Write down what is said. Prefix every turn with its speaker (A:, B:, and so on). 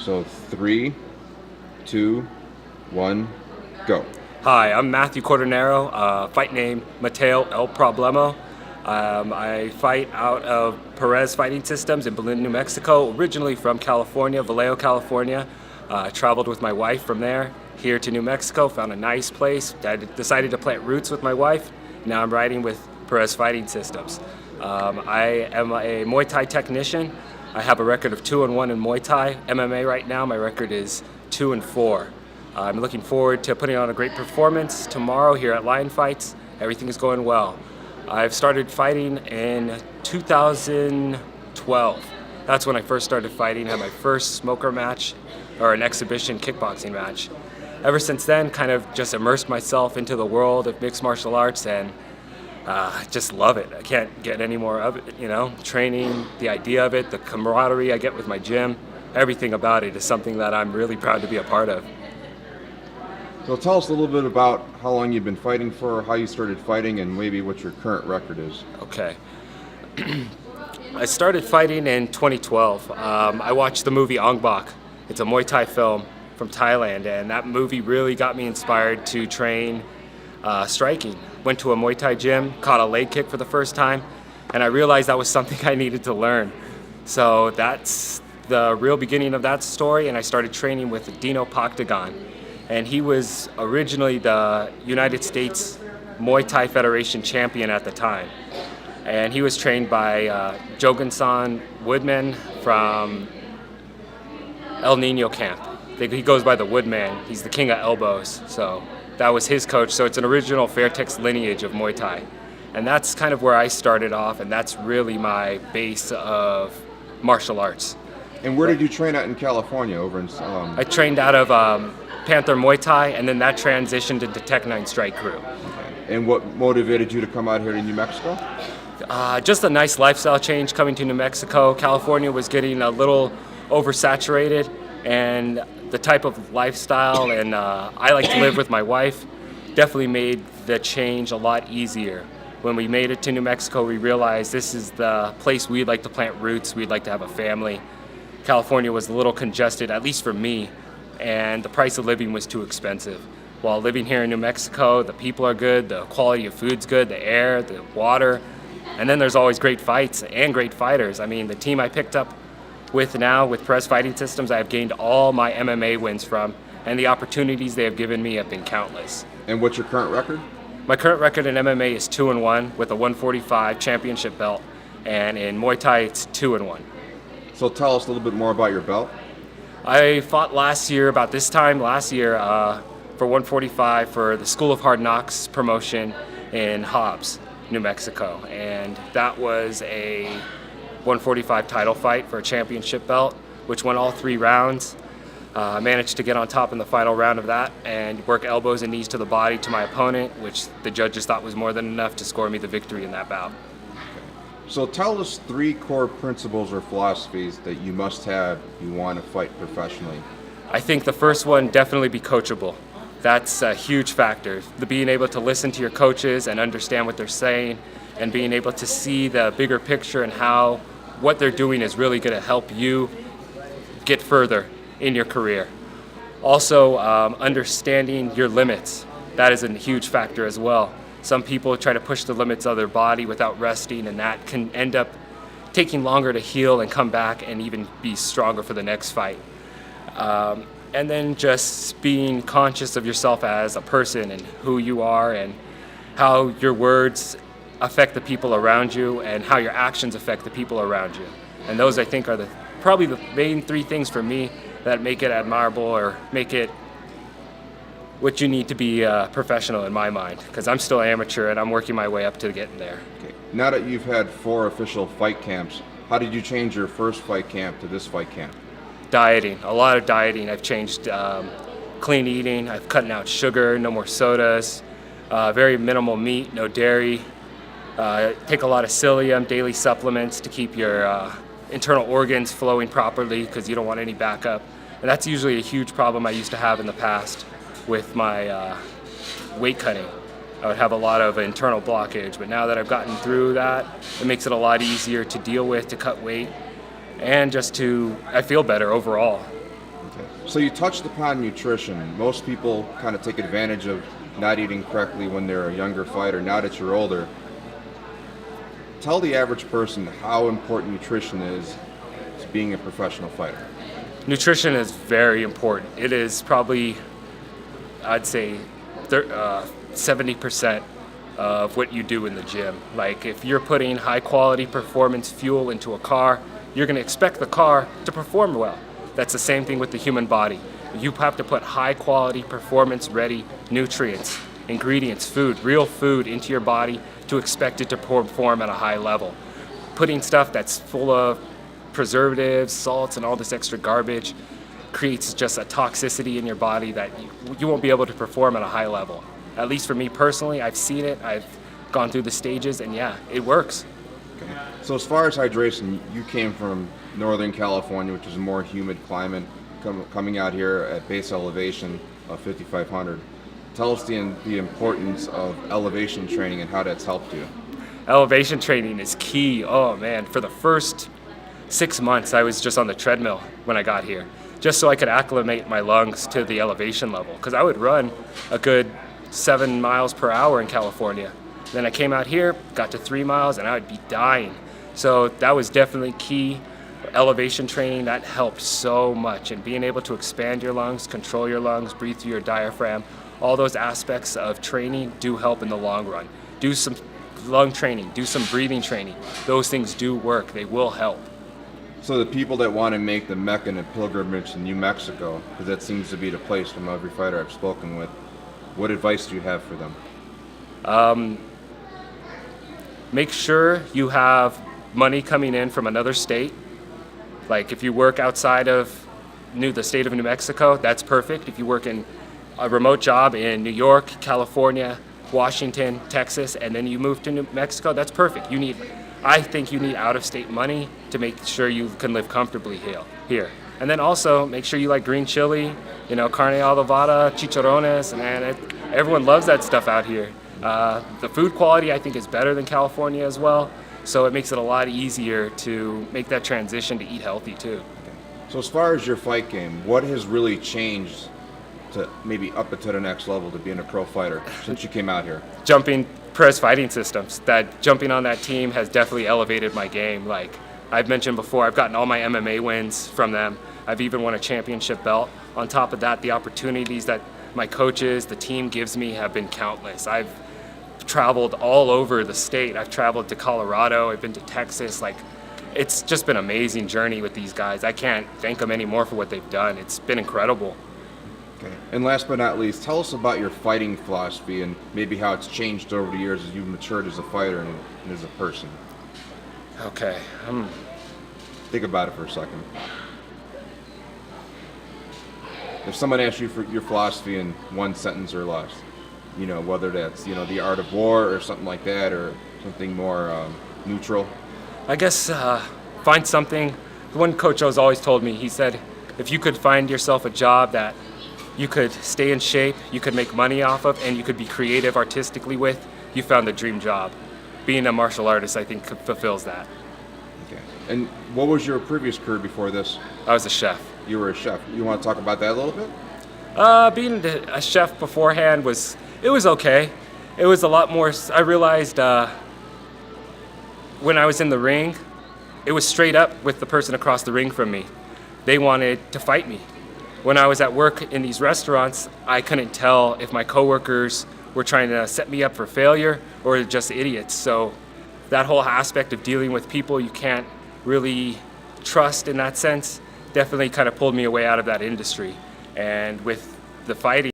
A: So 3, 2, 1, go.
B: Hi, I'm Matthew Cordonero, fight name Mateo El Problemo. I fight out of Perez Fighting Systems in Berlin, New Mexico, originally from California, Vallejo, California. Traveled with my wife from there here to New Mexico, found a nice place. I decided to plant roots with my wife. Now I'm riding with Perez Fighting Systems. I am a Muay Thai technician. I have a record of 2-1 in Muay Thai. MMA right now, my record is 2-4. I'm looking forward to putting on a great performance tomorrow here at Lion Fights. Everything is going well. I've started fighting in 2012. That's when I first started fighting, had my first smoker match, or an exhibition kickboxing match. Ever since then, kind of just immersed myself into the world of mixed martial arts and just love it. I can't get any more of it, Training, the idea of it, the camaraderie I get with my gym, everything about it is something that I'm really proud to be a part of.
A: So tell us a little bit about how long you've been fighting for, how you started fighting, and maybe what your current record is.
B: Okay. I started fighting in 2012. I watched the movie Ong Bak. It's a Muay Thai film from Thailand, and that movie really got me inspired to train striking. Went to a Muay Thai gym, caught a leg kick for the first time, and I realized that was something I needed to learn. So that's the real beginning of that story, and I started training with Dino Paktagon. And he was originally the United States Muay Thai Federation champion at the time. And he was trained by Jogansan Woodman from El Nino camp. He goes by the Woodman. He's the king of elbows. So that was his coach. So it's an original Fairtex lineage of Muay Thai. And that's kind of where I started off, and that's really my base of martial arts.
A: And where did you train at in California? Over in
B: I trained out of Panther Muay Thai, and then that transitioned into Tech 9 Strike Crew.
A: And what motivated you to come out here to New Mexico?
B: Just a nice lifestyle change coming to New Mexico. California was getting a little oversaturated, and the type of lifestyle, and I like to live with my wife, definitely made the change a lot easier. When we made it to New Mexico, we realized this is the place we'd like to plant roots, we'd like to have a family. California was a little congested, at least for me, and the price of living was too expensive. While living here in New Mexico, the people are good, the quality of food's good, the air, the water, and then there's always great fights and great fighters. I mean, the team I picked up with now, with Perez Fighting Systems, I have gained all my MMA wins from, and the opportunities they have given me have been countless.
A: And what's your current record?
B: My current record in MMA is 2-1 with a 145 championship belt, and in Muay Thai it's 2-1.
A: So tell us a little bit more about your belt.
B: I fought last year, about this time last year, for 145 for the School of Hard Knocks promotion in Hobbs, New Mexico. And that was a 145 title fight for a championship belt, which won all 3 rounds. I managed to get on top in the final round of that and work elbows and knees to the body to my opponent, which the judges thought was more than enough to score me the victory in that bout.
A: So tell us 3 core principles or philosophies that you must have if you want to fight professionally.
B: I think the first one, definitely be coachable. That's a huge factor. Being able to listen to your coaches and understand what they're saying, and being able to see the bigger picture and how what they're doing is really going to help you get further in your career. Also, understanding your limits. That is a huge factor as well. Some people try to push the limits of their body without resting, and that can end up taking longer to heal and come back and even be stronger for the next fight. And then just being conscious of yourself as a person and who you are and how your words affect the people around you and how your actions affect the people around you. And those, I think, are probably the main 3 things for me that make it admirable or make it what you need to be a professional in my mind, because I'm still amateur and I'm working my way up to getting there.
A: Okay. Now that you've had 4 official fight camps, how did you change your first fight camp to this fight camp?
B: Dieting, a lot of dieting. I've changed clean eating. I've cut out sugar, no more sodas, very minimal meat, no dairy. Take a lot of psyllium, daily supplements to keep your internal organs flowing properly because you don't want any backup. And that's usually a huge problem I used to have in the past with my weight cutting. I would have a lot of internal blockage, but now that I've gotten through that, it makes it a lot easier to deal with, to cut weight, and just I feel better overall.
A: So you touched upon nutrition. Most people kind of take advantage of not eating correctly when they're a younger fighter. Now that you're older, tell the average person how important nutrition is to being a professional fighter.
B: Nutrition is very important. It is probably, I'd say, 70% of what you do in the gym. Like if you're putting high quality performance fuel into a car, you're going to expect the car to perform well. That's the same thing with the human body. You have to put high quality performance ready nutrients, ingredients, food, real food into your body to expect it to perform at a high level. Putting stuff that's full of preservatives, salts, and all this extra garbage creates just a toxicity in your body that you won't be able to perform at a high level. At least for me personally, I've seen it, I've gone through the stages, and yeah, it works.
A: Okay. So as far as hydration, you came from Northern California, which is a more humid climate, coming out here at base elevation of 5,500. Tell us the importance of elevation training and how that's helped you.
B: Elevation training is key. Oh man, for the first 6 months, I was just on the treadmill when I got here, just so I could acclimate my lungs to the elevation level. Because I would run a good 7 miles per hour in California. Then I came out here, got to 3 miles, and I would be dying. So that was definitely key. Elevation training, that helped so much. And being able to expand your lungs, control your lungs, breathe through your diaphragm, all those aspects of training do help in the long run. Do some lung training, do some breathing training. Those things do work. They will help.
A: So the people that want to make the Mecca and pilgrimage to New Mexico, because that seems to be the place from every fighter I've spoken with, what advice do you have for them?
B: Make sure you have money coming in from another state. Like if you work outside of the state of New Mexico, that's perfect. If you work in a remote job in New York, California, Washington, Texas, and then you move to New Mexico, that's perfect. I think you need out-of-state money to make sure you can live comfortably here. And then also make sure you like green chili, carne adobada, chicharrones, and everyone loves that stuff out here. The food quality I think is better than California as well, so it makes it a lot easier to make that transition to eat healthy too.
A: So as far as your fight game, what has really changed to maybe up it to the next level to being a pro fighter since you came out here?
B: Jumping Perez fighting systems. That jumping on that team has definitely elevated my game. Like I've mentioned before, I've gotten all my MMA wins from them. I've even won a championship belt. On top of that, the opportunities that my coaches, the team gives me have been countless. I've traveled all over the state. I've traveled to Colorado, I've been to Texas. Like it's just been an amazing journey with these guys. I can't thank them anymore for what they've done. It's been incredible.
A: Okay. And last but not least, tell us about your fighting philosophy and maybe how it's changed over the years as you've matured as a fighter and as a person.
B: Okay.
A: Think about it for a second. If someone asks you for your philosophy in one sentence or less, whether that's, the art of war or something like that or something more neutral.
B: I guess find something. The one coach has always told me, he said, if you could find yourself a job that you could stay in shape, you could make money off of, and you could be creative artistically with, you found the dream job. Being a martial artist, I think, fulfills that.
A: Okay. And what was your previous career before this?
B: I was a chef.
A: You were a chef. You want to talk about that a little bit?
B: Being a chef beforehand was okay. It was a lot more, I realized when I was in the ring, it was straight up with the person across the ring from me. They wanted to fight me. When I was at work in these restaurants, I couldn't tell if my coworkers were trying to set me up for failure or just idiots. So that whole aspect of dealing with people you can't really trust in that sense definitely kind of pulled me away out of that industry. And with the fighting,